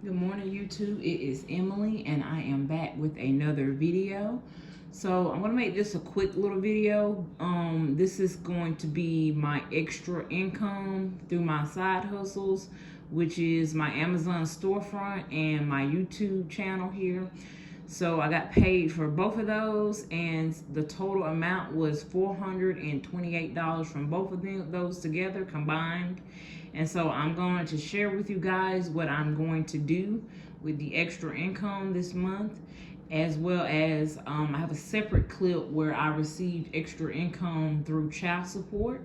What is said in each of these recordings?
Good morning, YouTube. It is Emily, and I am back with another video. So I'm gonna make this a quick little video. This is going to be my extra income through my side hustles, which is my Amazon storefront and my YouTube channel here. So I got paid for both of those, and the total amount was $428 from both of those together combined. And so I'm going to share with you guys what I'm going to do with the extra income this month, as well as I have a separate clip where I received extra income through child support.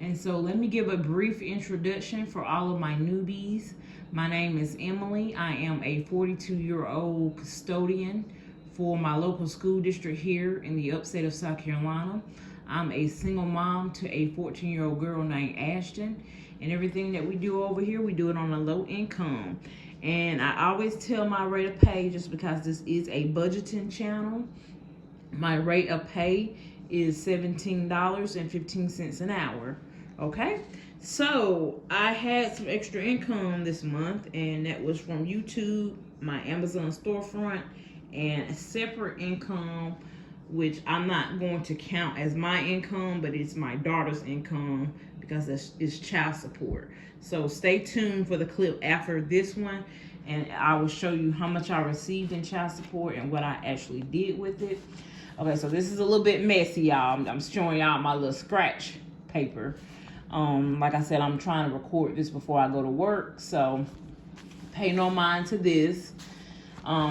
And so let me give a brief introduction for all of my newbies. My name is Emily. I am a 42-year-old custodian for my local school district here in the upstate of South Carolina. I'm a single mom to a 14-year-old girl named Ashton. And everything that we do over here, we do it on a low income. And I always tell my rate of pay, just because this is a budgeting channel, my rate of pay is $17.15 an hour. Okay, so I had some extra income this month, and that was from YouTube, my Amazon storefront, and a separate income, which I'm not going to count as my income, but it's my daughter's income because it's child support. So stay tuned for the clip after this one, and I will show you how much I received in child support and what I actually did with it. Okay, so this is a little bit messy, y'all. I'm showing y'all my little scratch paper. Like I said, I'm trying to record this before I go to work, so pay no mind to this.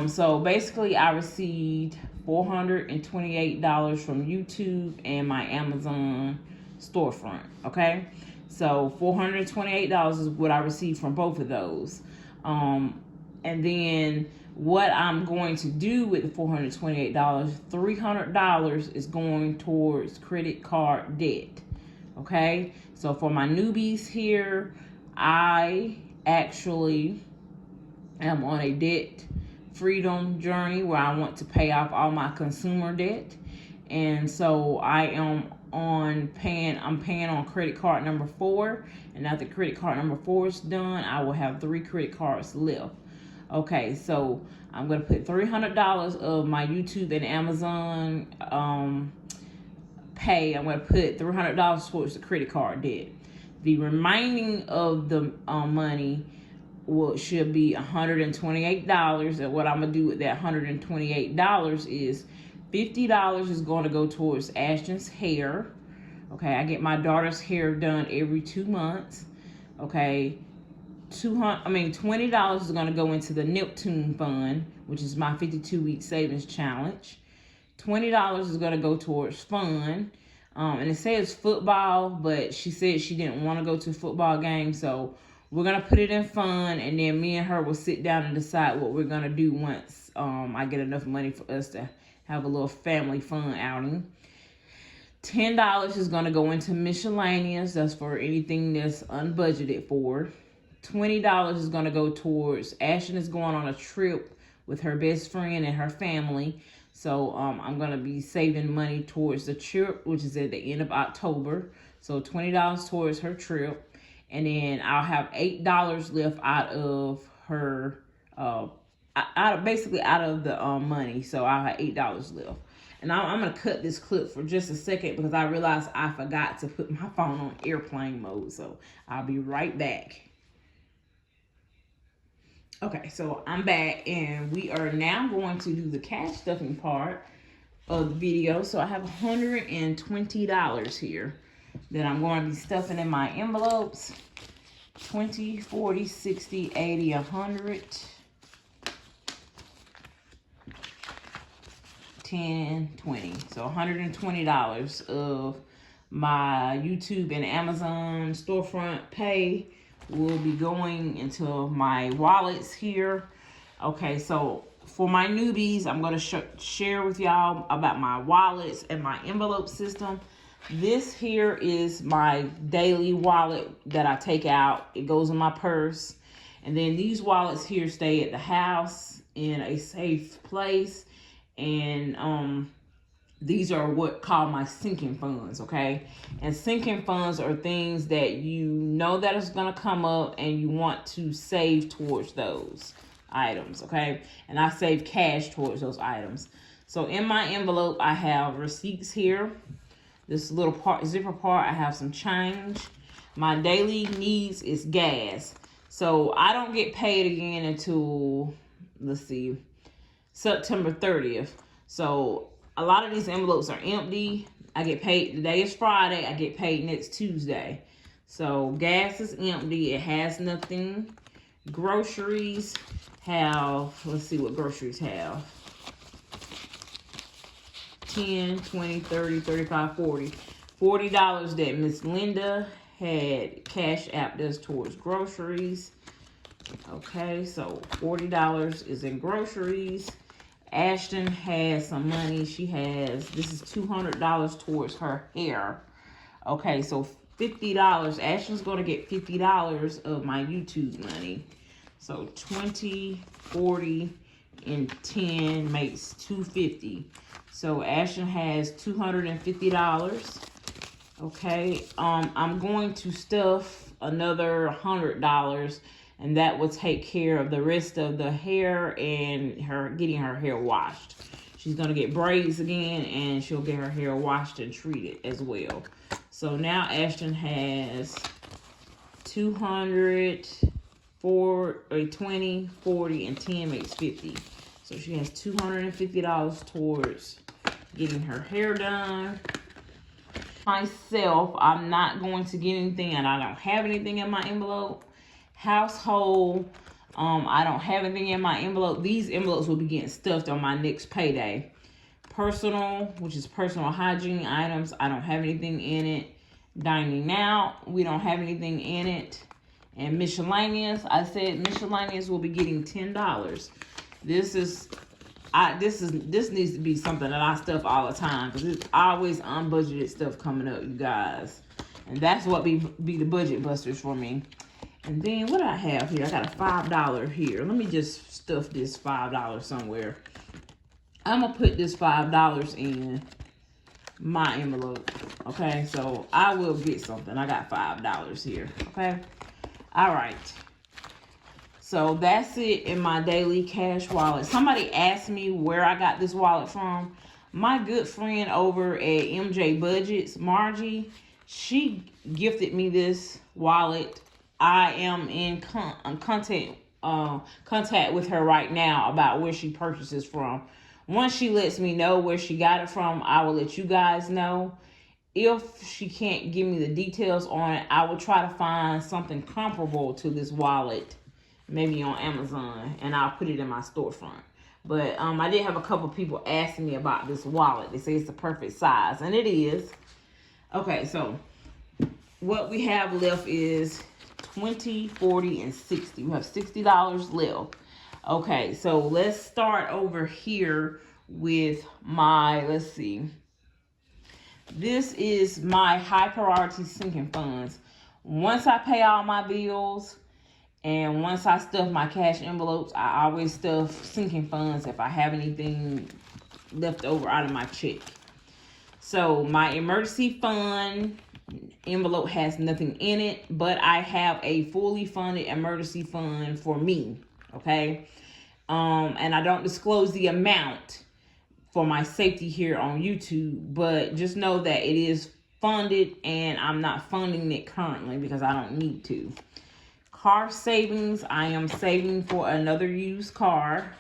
So basically I received $428 from YouTube and my Amazon storefront. Okay, so $428 is what I received from both of those. And then what I'm going to do with the $428, $300 is going towards credit card debt. Okay, so for my newbies here, I actually am on a debt freedom journey where I want to pay off all my consumer debt. And so I'm paying on credit card number 4. And after credit card number 4 is done, I will have 3 credit cards left. Okay, so I'm going to put $300 of my YouTube and Amazon pay. I'm going to put $300 towards the credit card debt. The remaining of the money should be $128. And what I'm going to do with that $128 is $50 is going to go towards Ashton's hair. Okay, I get my daughter's hair done every 2 months. Okay, $20 is going to go into the Neptune Fund, which is my 52-week savings challenge. $20 is going to go towards fun. And it says football, but she said she didn't want to go to a football game, so we're going to put it in fun, and then me and her will sit down and decide what we're going to do once I get enough money for us to have a little family fun outing. $10 is going to go into miscellaneous. That's for anything that's unbudgeted for. $20 is going to go towards Ashton is going on a trip with her best friend and her family. So I'm going to be saving money towards the trip, which is at the end of October. So $20 towards her trip. And then I'll have $8 left out of her, basically out of the money. So I'll have $8 left. And I'm going to cut this clip for just a second because I realized I forgot to put my phone on airplane mode. So I'll be right back. Okay, so I'm back, and we are now going to do the cash stuffing part of the video. So I have $120 here that I'm going to be stuffing in my envelopes. 20, 40, 60, 80, 100, 10, 20. So $120 of my YouTube and Amazon storefront pay will be going into my wallets here. Okay, so for my newbies, I'm going to share with y'all about my wallets and my envelope system. This here is my daily wallet that I take out. It goes in my purse. And then these wallets here stay at the house in a safe place. And these are what called my sinking funds, okay? And sinking funds are things that you know that is going to come up and you want to save towards those, items, okay? And I save cash towards those items. So in my envelope, I have receipts here. This little zipper part, I have some change. My daily needs is gas. So I don't get paid again until, let's see, September 30th. So a lot of these envelopes are empty. I get paid, today is Friday, I get paid next Tuesday. So gas is empty, it has nothing. Groceries have, let's see what groceries have. 10, 20, 30, 35, 40. $40 that Miss Linda had cash app us towards groceries. Okay, so $40 is in groceries. Ashton has some money. She has, this is $200 towards her hair. Okay, so $50. Ashton's going to get $50 of my YouTube money. So 20, 40, and 10 makes $250. So Ashton has $250. Okay, I'm going to stuff another $100, and that will take care of the rest of the hair and her getting her hair washed. She's gonna get braids again, and she'll get her hair washed and treated as well. So now Ashton has 200, 20, 40, and 10 makes 50. So she has $250 towards getting her hair done. Myself, I'm not going to get anything, and I don't have anything in my envelope. Household, I don't have anything in my envelope. These envelopes will be getting stuffed on my next payday. Personal, which is personal hygiene items, I don't have anything in it. Dining out, we don't have anything in it. And miscellaneous, I said miscellaneous will be getting $10. This needs to be something that I stuff all the time, because it's always unbudgeted stuff coming up, you guys. And that's what be the budget busters for me. And then what do I have here? I got a $5 here. Let me just stuff this $5 somewhere. I'm gonna put this $5 in my envelope. Okay, so I will get something. I got $5 here. Okay, all right. So that's it in my daily cash wallet. Somebody asked me where I got this wallet from. My good friend over at MJ Budgets, Margie, she gifted me this wallet. I am in contact with her right now about where she purchases from. Once she lets me know where she got it from, I will let you guys know. If she can't give me the details on it, I will try to find something comparable to this wallet, maybe on Amazon, and I'll put it in my storefront. But I did have a couple people asking me about this wallet. They say it's the perfect size, and it is. Okay, so what we have left is 20, 40, and 60. We have $60 left. Okay, so let's start over here with my, let's see. This is my high priority sinking funds. Once I pay all my bills, and once I stuff my cash envelopes, I always stuff sinking funds if I have anything left over out of my check. So my emergency fund envelope has nothing in it, but I have a fully funded emergency fund for me, okay? And I don't disclose the amount for my safety here on YouTube, but just know that it is funded, and I'm not funding it currently because I don't need to. Car savings, I am saving for another used car.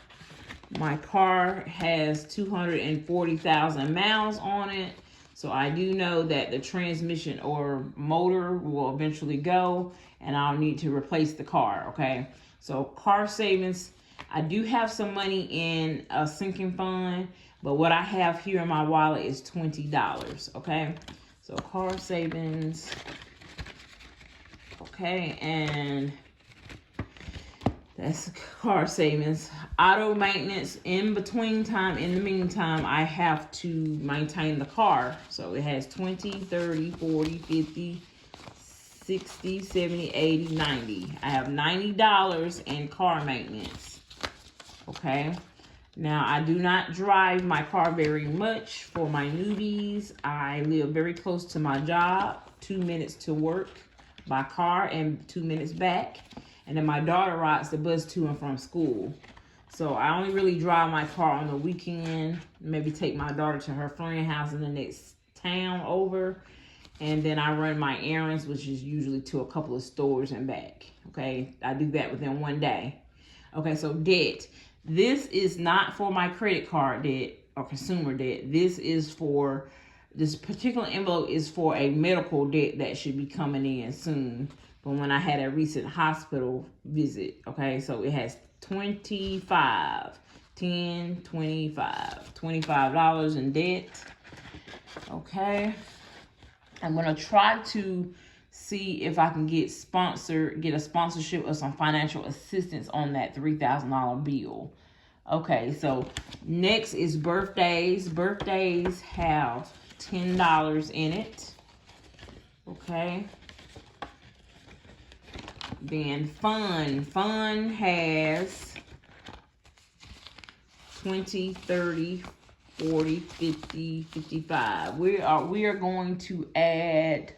My car has 240,000 miles on it, so I do know that the transmission or motor will eventually go, and I'll need to replace the car, okay? So car savings, I do have some money in a sinking fund, but what I have here in my wallet is $20, okay? So car savings, okay, and that's car savings. Auto maintenance, in the meantime, I have to maintain the car. So it has 20, 30, 40, 50, 60, 70, 80, 90. I have $90 in car maintenance. Okay. Now, I do not drive my car very much for my newbies. I live very close to my job, 2 minutes to work by car and 2 minutes back. And then my daughter rides the bus to and from school. So I only really drive my car on the weekend. Maybe take my daughter to her friend's house in the next town over. And then I run my errands, which is usually to a couple of stores and back. Okay, I do that within one day. Okay, so debt. This is not for my credit card debt or consumer debt. This particular envelope is for a medical debt that should be coming in soon from when I had a recent hospital visit. Okay, so it has $25 in debt. Okay, I'm gonna try to see if I can get a sponsorship or some financial assistance on that $3,000 bill. Okay, so next is birthdays. Birthdays have $10 in it. Okay. Then fun has 20, 30, 40, 50, 55. We are going to add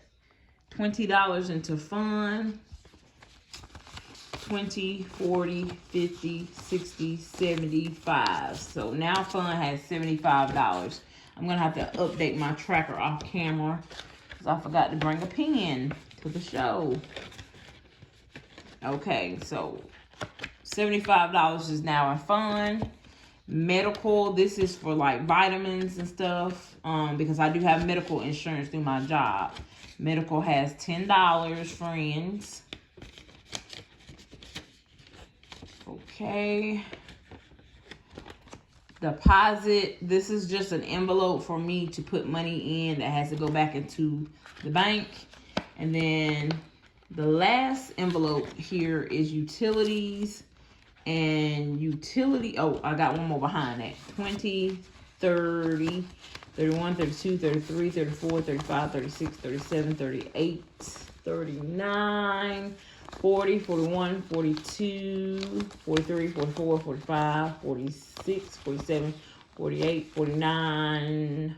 $20 into fun. 20, 40, 50, 60, 75. So now fun has $75. I'm going to have to update my tracker off camera because I forgot to bring a pen to the show. Okay, so $75 is now in fun. Medical, this is for like vitamins and stuff, because I do have medical insurance through my job. Medical has $10, friends. Okay. Deposit, this is just an envelope for me to put money in that has to go back into the bank. And then the last envelope here is utilities. And I got one more behind that. 20, 30, 31, 32, 33, 34, 35, 36, 37, 38, 39, 40, 41, 42, 43, 44, 45, 46, 47, 48, 49,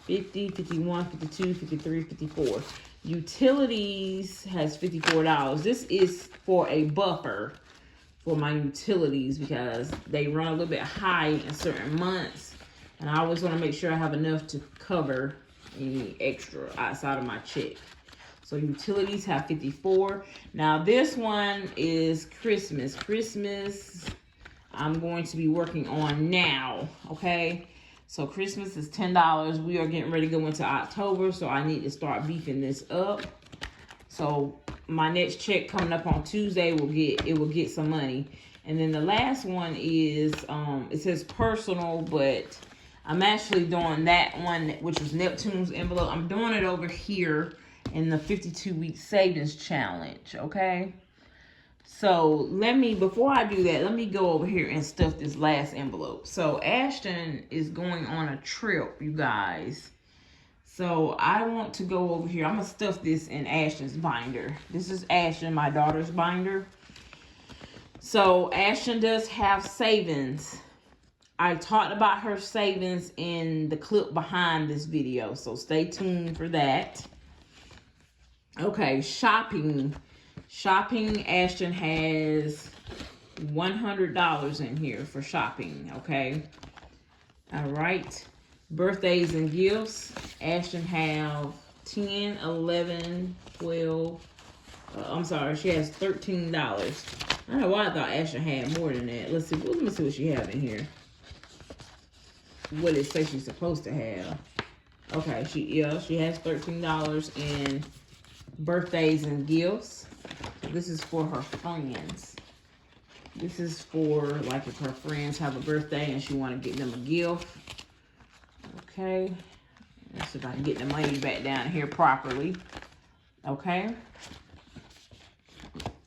50, 51, 52, 53, 54. Utilities has $54. This is for a buffer for my utilities because they run a little bit high in certain months. And I always want to make sure I have enough to cover any extra outside of my check. So utilities have 54. Now this one is Christmas. Christmas I'm going to be working on now, okay? So Christmas is $10. We are getting ready to go into October, so I need to start beefing this up. So my next check coming up on Tuesday will get some money. And then the last one is it says personal, but I'm actually doing that one, which was Neptune's envelope. I'm doing it over here in the 52-week savings challenge, okay? So before I do that, let me go over here and stuff this last envelope. So Ashton is going on a trip, you guys. So I want to go over here. I'm going to stuff this in Ashton's binder. This is Ashton, my daughter's binder. So Ashton does have savings. I talked about her savings in the clip behind this video. So stay tuned for that. Okay, shopping. Shopping, Ashton has $100 in here for shopping, okay? All right. Birthdays and gifts, Ashton have 10, 11, 12. I'm sorry, she has $13. I don't know why I thought Ashton had more than that. Let me see what she have in here. What it says she's supposed to have. Okay, she has $13 in birthdays and gifts. This is for her friends. This is for like if her friends have a birthday and she want to get them a gift. Okay, let's see if I can get the money back down here properly. Okay.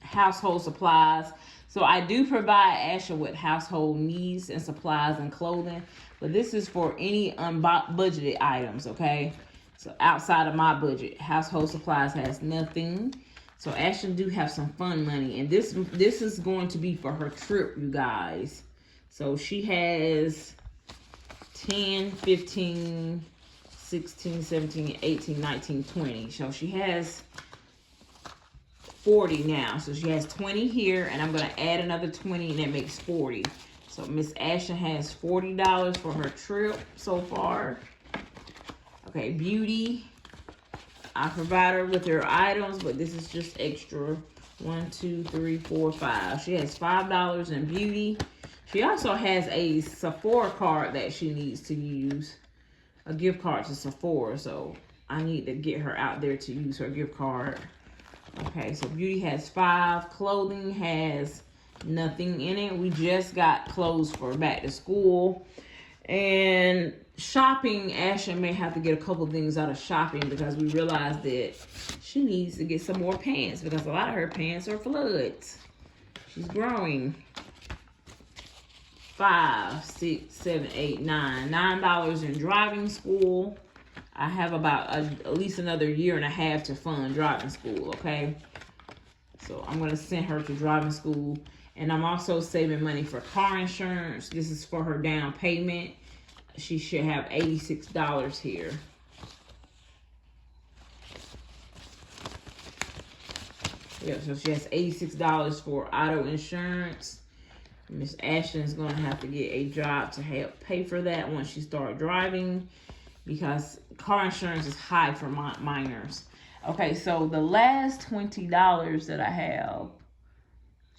Household supplies. So I do provide Ashton with household needs and supplies and clothing, but this is for any unbudgeted items, okay? So outside of my budget, household supplies has nothing. So Ashton do have some fun money, and this is going to be for her trip, you guys. So she has 10, 15, 16, 17, 18, 19, 20. So she has 40 now. So she has 20 here, and I'm going to add another 20, and that makes 40. So Miss Ashton has $40 for her trip so far. Okay, Beauty. I provide her with her items, but this is just extra. 1, 2, 3, 4, 5. She has $5 in Beauty. She also has a Sephora card that she needs to use. A gift card to Sephora, so I need to get her out there to use her gift card. Okay, so Beauty has 5. Clothing has nothing in it. We just got clothes for back to school. And shopping, Ashton may have to get a couple things out of shopping because we realized that she needs to get some more pants because a lot of her pants are floods. She's growing. 5, 6, 7, 8, 9. $9 in driving school. I have about at least another year and a half to fund driving school, okay? So I'm going to send her to driving school. And I'm also saving money for car insurance. This is for her down payment. She should have $86 here. Yeah, so she has $86 for auto insurance. Miss Ashton is going to have to get a job to help pay for that once she starts driving because car insurance is high for minors. Okay, so the last $20 that I have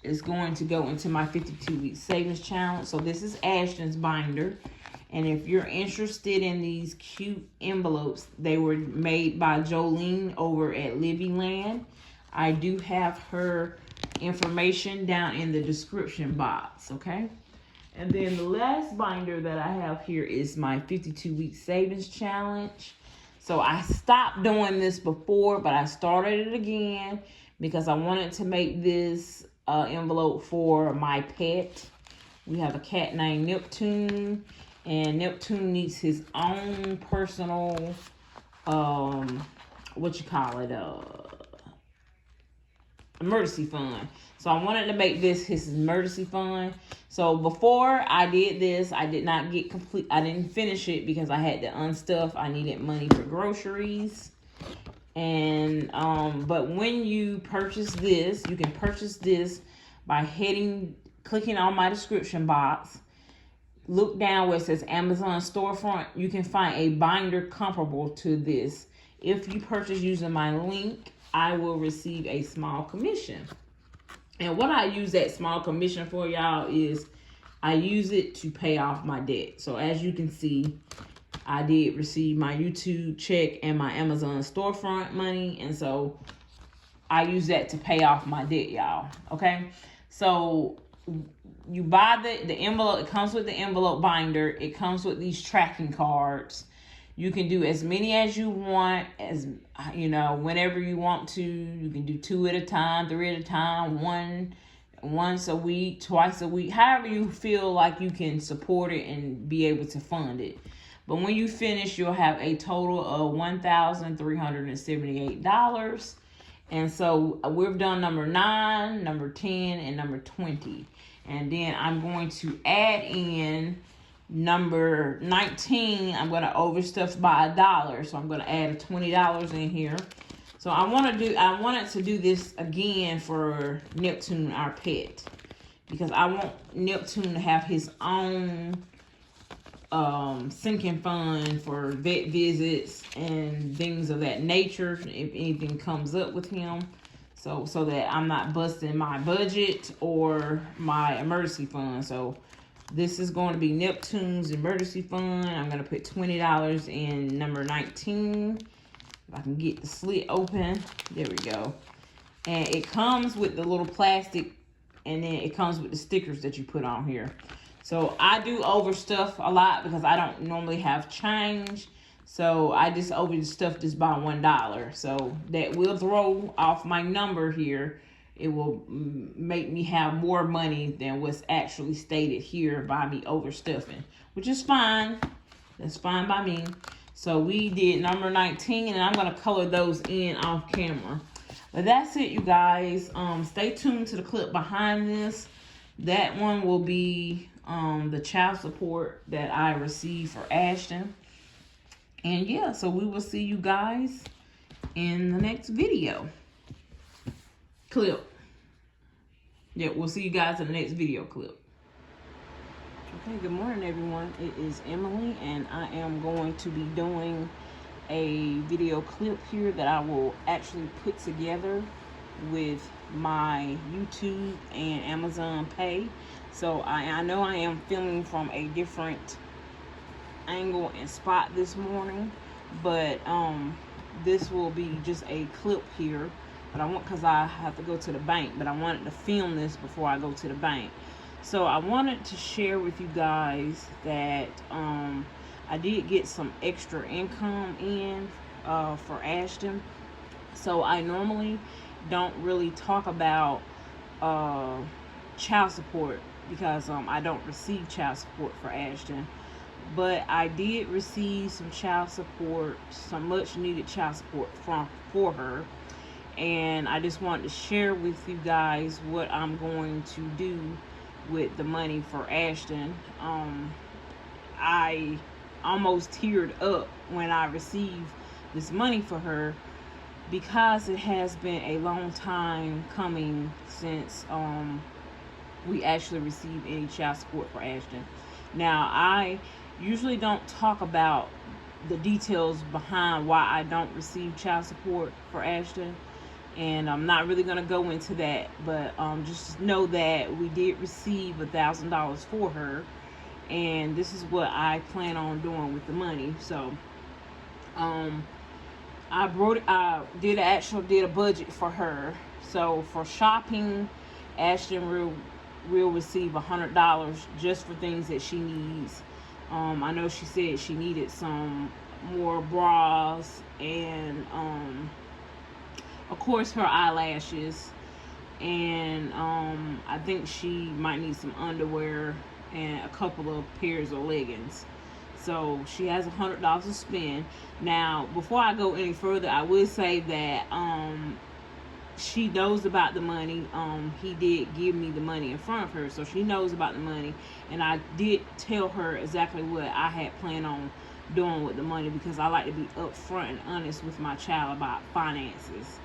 is going to go into my 52-week savings challenge. So this is Ashton's binder. And if you're interested in these cute envelopes, they were made by Jolene over at LivvyLand. I do have her information down in the description box, okay? And then the last binder that I have here is my 52-week savings challenge. So I stopped doing this before, but I started it again because I wanted to make this envelope for my pet. We have a cat named Neptune, and Neptune needs his own personal, emergency fund. So I wanted to make this his emergency fund. So before I did this, I did not get complete. I didn't finish it because I had to unstuff. I needed money for groceries. And but when you purchase this, you can purchase this by clicking on my description box. Look down where it says Amazon storefront. You can find a binder comparable to this. If you purchase using my link, I will receive a small commission. And what I use that small commission for, y'all, is I use it to pay off my debt. So as you can see, I did receive my YouTube check and my Amazon storefront money. And so I use that to pay off my debt, y'all. Okay? So you buy the envelope. It comes with the envelope binder. It comes with these tracking cards. You can do as many as you want, as you know, whenever you want to. You can do 2 at a time, 3 at a time, once a week, twice a week, however you feel like you can support it and be able to fund it. But when you finish, you'll have a total of $1,378. And so we've done number 9, number 10, and number 20. And then I'm going to add in number 19. I'm going to overstuff by $1. So I'm going to add $20 in here. So I wanted to do this again for Neptune, our pet, because I want Neptune to have his own sinking fund for vet visits and things of that nature if anything comes up with him, so that I'm not busting my budget or my emergency fund. So this is going to be Neptune's emergency fund. I'm going to put $20 in number 19. If I can get the slit open. There we go. And it comes with the little plastic, and then it comes with the stickers that you put on here. So I do overstuff a lot because I don't normally have change. So I just overstuff this by $1. So that will throw off my number here. It will make me have more money than what's actually stated here by me overstuffing, which is fine. That's fine by me. So we did number 19, and I'm going to color those in off camera. But that's it, you guys. Stay tuned to the clip behind this. That one will be the child support that I received for Ashton. And yeah, so we will see you guys in the next video. clip. Yeah, we'll see you guys in the next video clip. Okay, good morning everyone. It is Emily, and I am going to be doing a video clip here that I will actually put together with my YouTube and Amazon Pay. So I know I am filming from a different angle and spot this morning, but this will be just a clip here. But because I have to go to the bank, but I wanted to film this before I go to the bank. So I wanted to share with you guys that I did get some extra income in for Ashton. So I normally don't really talk about child support because I don't receive child support for Ashton. But I did receive some child support, some much needed child support for her. And I just wanted to share with you guys what I'm going to do with the money for Ashton. I almost teared up when I received this money for her because it has been a long time coming since we actually received any child support for Ashton. Now, I usually don't talk about the details behind why I don't receive child support for Ashton, and I'm not really going to go into that, but just know that we did receive $1,000 for her, and this is what I plan on doing with the money. So I did a budget for her. So for shopping, Ashton will receive $100 just for things that she needs. I know she said she needed some more bras and of course her eyelashes, and I think she might need some underwear and a couple of pairs of leggings. So she has $100 to spend. Now, before I go any further, I will say that she knows about the money. He did give me the money in front of her, so she knows about the money, and I did tell her exactly what I had planned on doing with the money because I like to be upfront and honest with my child about finances.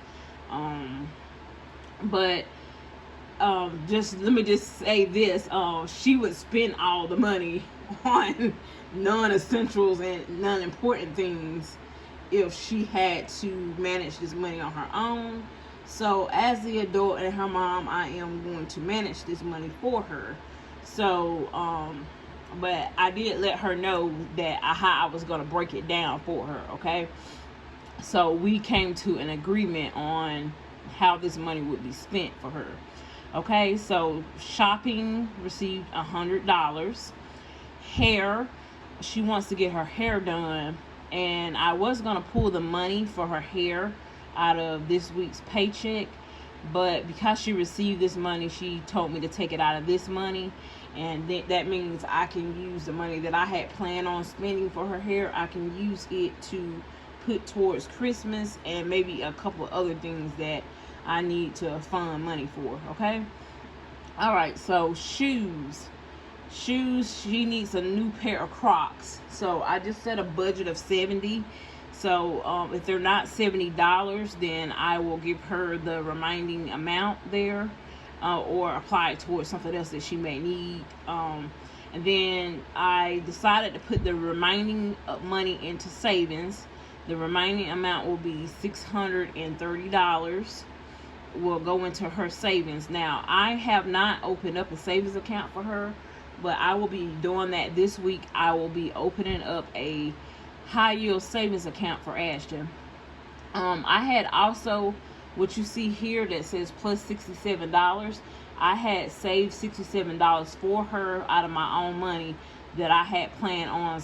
Just let me just say this, she would spend all the money on non-essentials and non-important things if she had to manage this money on her own. So as the adult and her mom, I am going to manage this money for her. So but I did let her know that how I was going to break it down for her. Okay, so we came to an agreement on how this money would be spent for her. Okay, so shopping, received $100. Hair, she wants to get her hair done, and I was going to pull the money for her hair out of this week's paycheck, but because she received this money, she told me to take it out of this money, and that means I can use the money that I had planned on spending for her hair. I can use it to put towards Christmas and maybe a couple of other things that I need to fund money for. Okay, all right. So shoes, she needs a new pair of Crocs. So I just set a budget of $70. So if they're not $70, then I will give her the remaining amount there, or apply it towards something else that she may need. And then I decided to put the remaining money into savings. The remaining amount will be $630. Will go into her savings. Now, I have not opened up a savings account for her, but I will be doing that this week. I will be opening up a high yield savings account for Ashton. I had also, what you see here that says plus $67, I had saved $67 for her out of my own money that I had planned on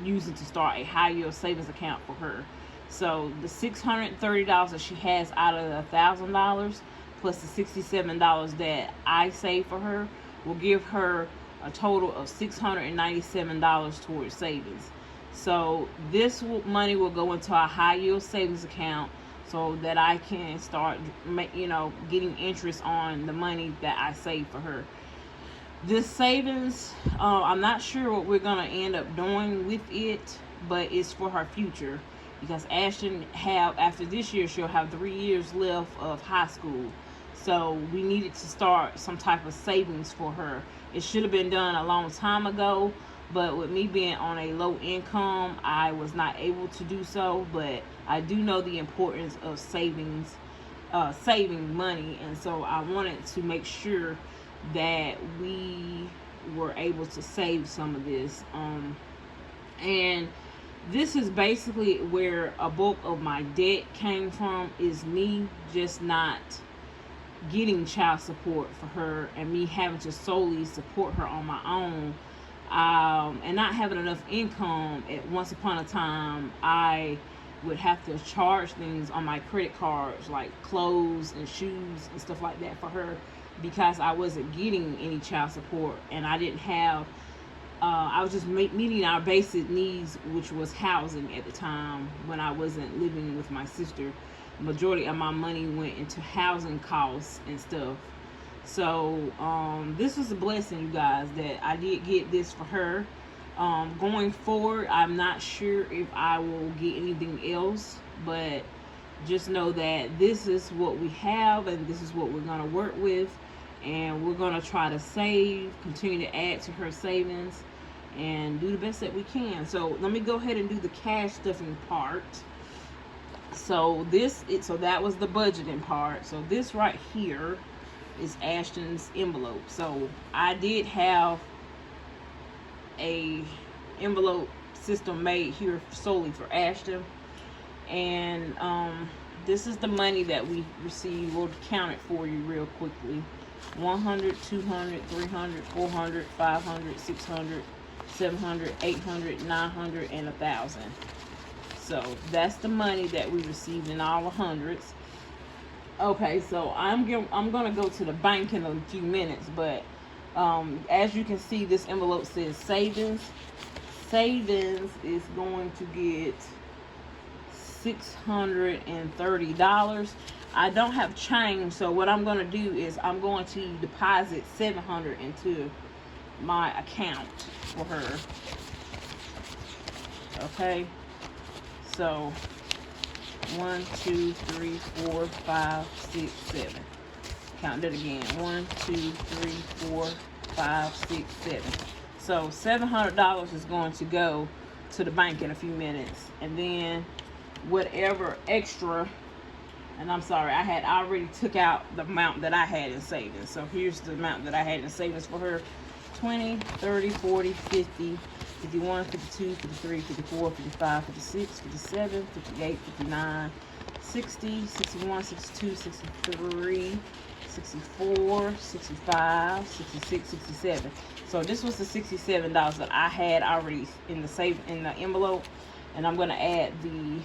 using to start a high yield savings account for her. So the $630 that she has out of the $1,000 plus the $67 that I saved for her will give her a total of $697 towards savings. So this money will go into a high yield savings account so that I can start, getting interest on the money that I saved for her. This savings, I'm not sure what we're going to end up doing with it, but it's for her future. Because Ashton after this year, she'll have 3 years left of high school. So we needed to start some type of savings for her. It should have been done a long time ago, but with me being on a low income, I was not able to do so. But I do know the importance of saving money, and so I wanted to make sure that we were able to save some of this. And this is basically where a bulk of my debt came from, is me just not getting child support for her and me having to solely support her on my own, and not having enough income. Once upon a time, I would have to charge things on my credit cards like clothes and shoes and stuff like that for her, because I wasn't getting any child support, and I didn't have I was just meeting our basic needs, which was housing at the time when I wasn't living with my sister. The majority of my money went into housing costs and stuff. So this was a blessing, you guys, that I did get this for her. Going forward, I'm not sure if I will get anything else, but just know that this is what we have and this is what we're going to work with, and we're going to try to save, continue to add to her savings, and do the best that we can. So let me go ahead and do the cash stuffing part. So that was the budgeting part. So this right here is Ashton's envelope. So I did have a envelope system made here solely for Ashton, and this is the money that we received. We'll count it for you real quickly. 100, 200, 300, 400, 500, 600, 700, 800, 900, and 1,000. So that's the money that we received in all the hundreds. Okay, so I'm gonna go to the bank in a few minutes, but as you can see, this envelope says savings. Savings is going to get $630. I don't have change, so what I'm going to do is I'm going to deposit $700 into my account for her. Okay, so 1, 2, 3, 4, 5, 6, 7. Count that again. 1, 2, 3, 4, 5, 6, 7. So $700 is going to go to the bank in a few minutes, and then whatever extra. And I'm sorry, I had already took out the amount that I had in savings. So here's the amount that I had in savings for her. 20, 30, 40, 50, 51, 52, 53, 54, 55, 56, 57, 58, 59, 60, 61, 62, 63, 64, 65, 66, 67. So this was the $67 that I had already in the envelope. And I'm going to add the,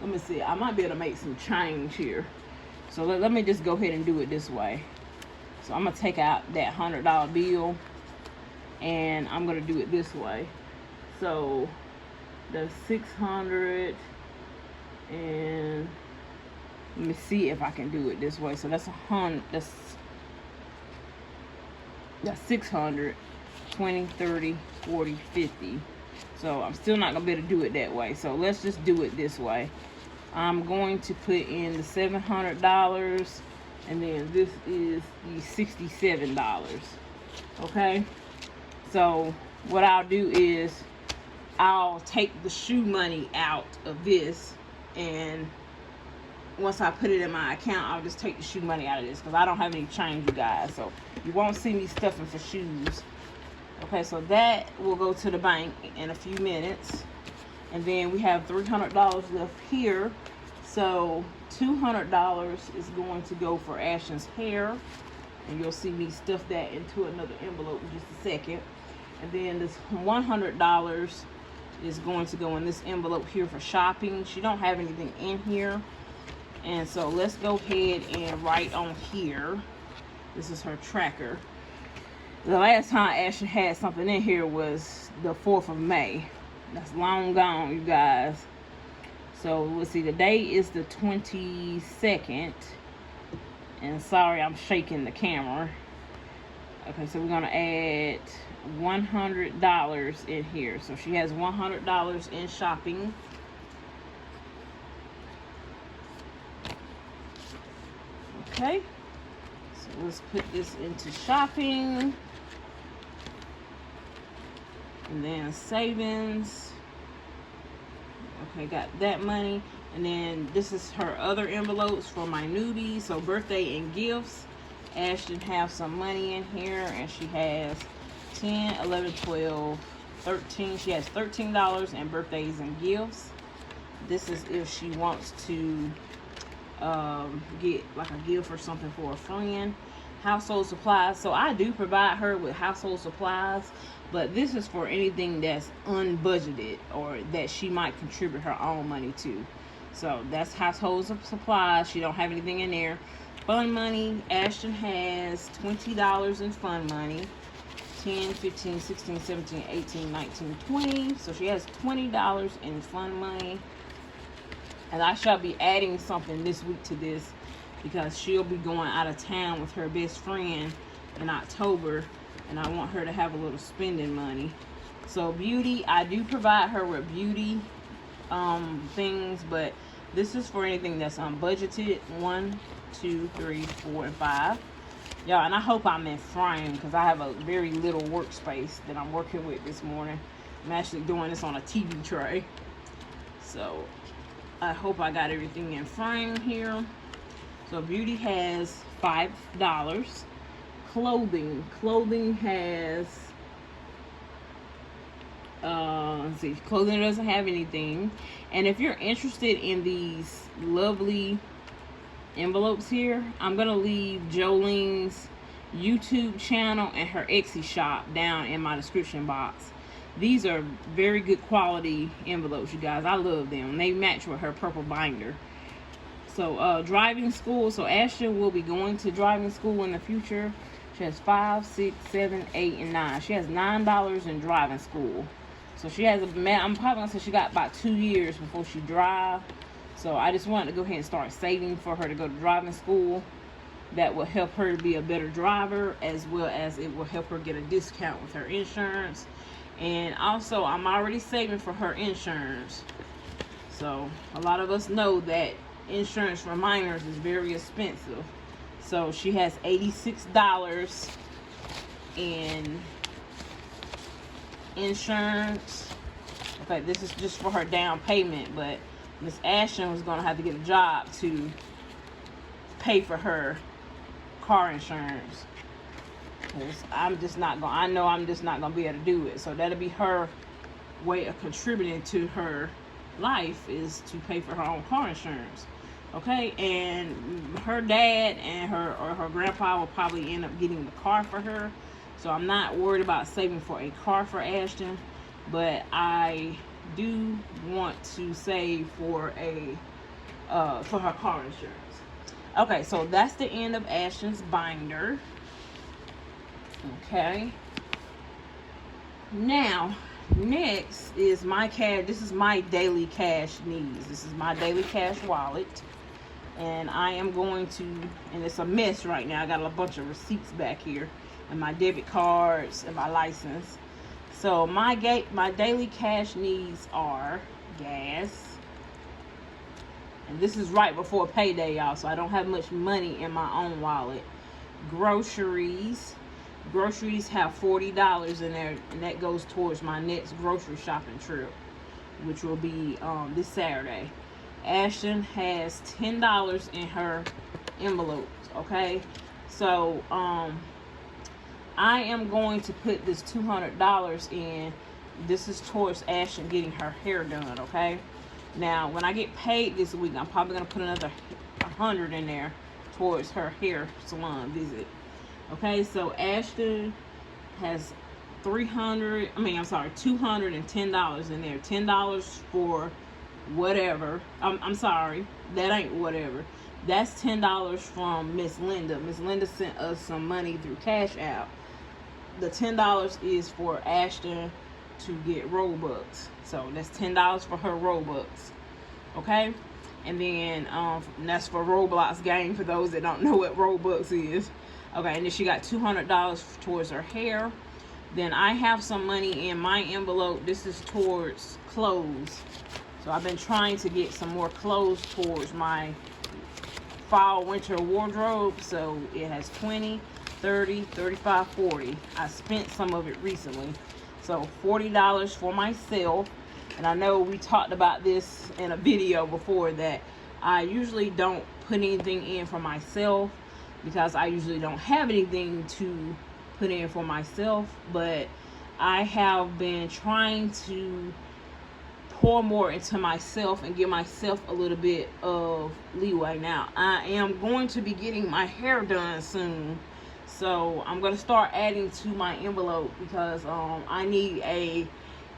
let me see, I might be able to make some change here. So let me just go ahead and do it this way. So I'm going to take out that $100 bill, and I'm going to do it this way. So the 600, and let me see if I can do it this way. So that's 100, that's 600, 20, 30, 40, 50. So I'm still not going to be able to do it that way. So let's just do it this way. I'm going to put in the $700, and then this is the $67. Okay? So what I'll do is I'll take the shoe money out of this, and once I put it in my account, I'll just take the shoe money out of this, because I don't have any change, you guys. So you won't see me stuffing for shoes. Okay, so that will go to the bank in a few minutes. And then we have $300 left here. So $200 is going to go for Ashton's hair. And you'll see me stuff that into another envelope in just a second. And then this $100 is going to go in this envelope here for shopping. She don't have anything in here. And so let's go ahead and write on here. This is her tracker. The last time Ashton had something in here was the 4th of May. That's long gone, you guys. So let's see, the date is the 22nd. And sorry, I'm shaking the camera. Okay, so we're going to add $100 in here. So she has $100 in shopping. Okay, so let's put this into shopping. And then savings. Okay, got that money. And then this is her other envelopes for my newbies. So birthday and gifts. Ashton has some money in here, and she has 10, 11, 12, 13. She has $13 in birthdays and gifts. This is if she wants to get like a gift or something for a friend. Household supplies. So I do provide her with household supplies, but this is for anything that's unbudgeted or that she might contribute her own money to. So that's household supplies. She don't have anything in there. Fun money. Ashton has $20 in fun money. 10, 15, 16, 17, 18, 19, 20. So she has $20 in fun money. And I shall be adding something this week to this because she'll be going out of town with her best friend in October. And I want her to have a little spending money. So beauty, I do provide her with beauty things, but this is for anything that's unbudgeted. 1, 2, 3, 4, and 5. Y'all, and I hope I'm in frame because I have a very little workspace that I'm working with this morning. I'm actually doing this on a TV tray. So I hope I got everything in frame here. So beauty has $5. Clothing has let's see, clothing doesn't have anything. And if you're interested in these lovely envelopes here, I'm gonna leave Jolene's YouTube channel and her Etsy shop down in my description box. These are very good quality envelopes, you guys. I love them. They match with her purple binder. So driving school. So Ashton will be going to driving school in the future. She has 5, 6, 7, 8, and 9. She has $9 in driving school. So she has I'm probably gonna say she got about 2 years before she drives. So I just wanted to go ahead and start saving for her to go to driving school. That will help her to be a better driver, as well as it will help her get a discount with her insurance. And also, I'm already saving for her insurance. So a lot of us know that insurance for minors is very expensive. So she has $86 in insurance. Okay, this is just for her down payment, but Miss Ashton was going to have to get a job to pay for her car insurance. I'm just not going, I know I'm just not going to be able to do it. So that'll be her way of contributing to her life, is to pay for her own car insurance. Okay, and her dad and her grandpa will probably end up getting the car for her. So I'm not worried about saving for a car for Ashton, but I do want to save for for her car insurance. Okay, so that's the end of Ashton's binder. Okay. Now, next is my cash. This is my daily cash needs. This is my daily cash wallet. And I am going to, and it's a mess right now. I got a bunch of receipts back here, and my debit cards, and my license. So my daily cash needs are gas. And this is right before payday, y'all, so I don't have much money in my own wallet. Groceries. Groceries have $40 in there, and that goes towards my next grocery shopping trip, which will be this Saturday. Ashton has $10 in her envelopes. Okay, so I am going to put this $200 in. This is towards Ashton getting her hair done. Okay, now when I get paid this week, I'm probably gonna put another $100 in there towards her hair salon visit. Okay, so Ashton has $210 in there. $10 for whatever. I'm sorry, that ain't whatever. That's $10 from Miss Linda. Miss Linda sent us some money through Cash App. The $10 is for Ashton to get Robux. So that's $10 for her Robux. Okay? And then that's for Roblox game, for those that don't know what Robux is. Okay, and then she got $200 towards her hair. Then I have some money in my envelope. This is towards clothes. So I've been trying to get some more clothes towards my fall winter wardrobe. So it has 20, 30, 35, 40. I spent some of it recently. So $40 for myself. And I know we talked about this in a video before, that I usually don't put anything in for myself because I usually don't have anything to put in for myself. But I have been trying to pour more into myself and give myself a little bit of leeway. Now, I am going to be getting my hair done soon. So I'm going to start adding to my envelope because I need a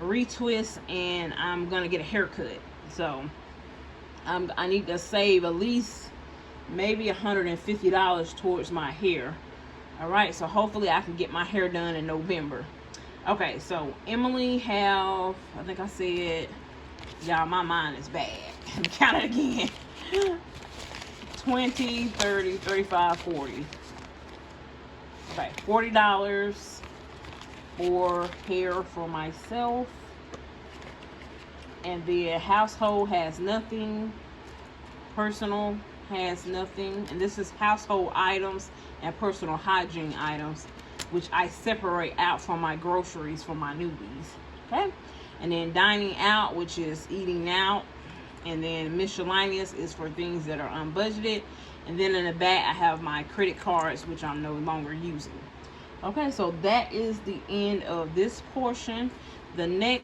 retwist and I'm going to get a haircut. So I need to save at least maybe $150 towards my hair. All right, so hopefully I can get my hair done in November. Okay, so Emily have, I think I said, y'all, my mind is bad. Let me count it again. 20, 30, 35, 40. Okay, $40 for hair for myself. And the household has nothing. Personal has nothing. And this is household items and personal hygiene items, which I separate out from my groceries for my newbies. Okay? And then dining out, which is eating out. And then miscellaneous is for things that are unbudgeted. And then in the back, I have my credit cards, which I'm no longer using. Okay, so that is the end of this portion. The next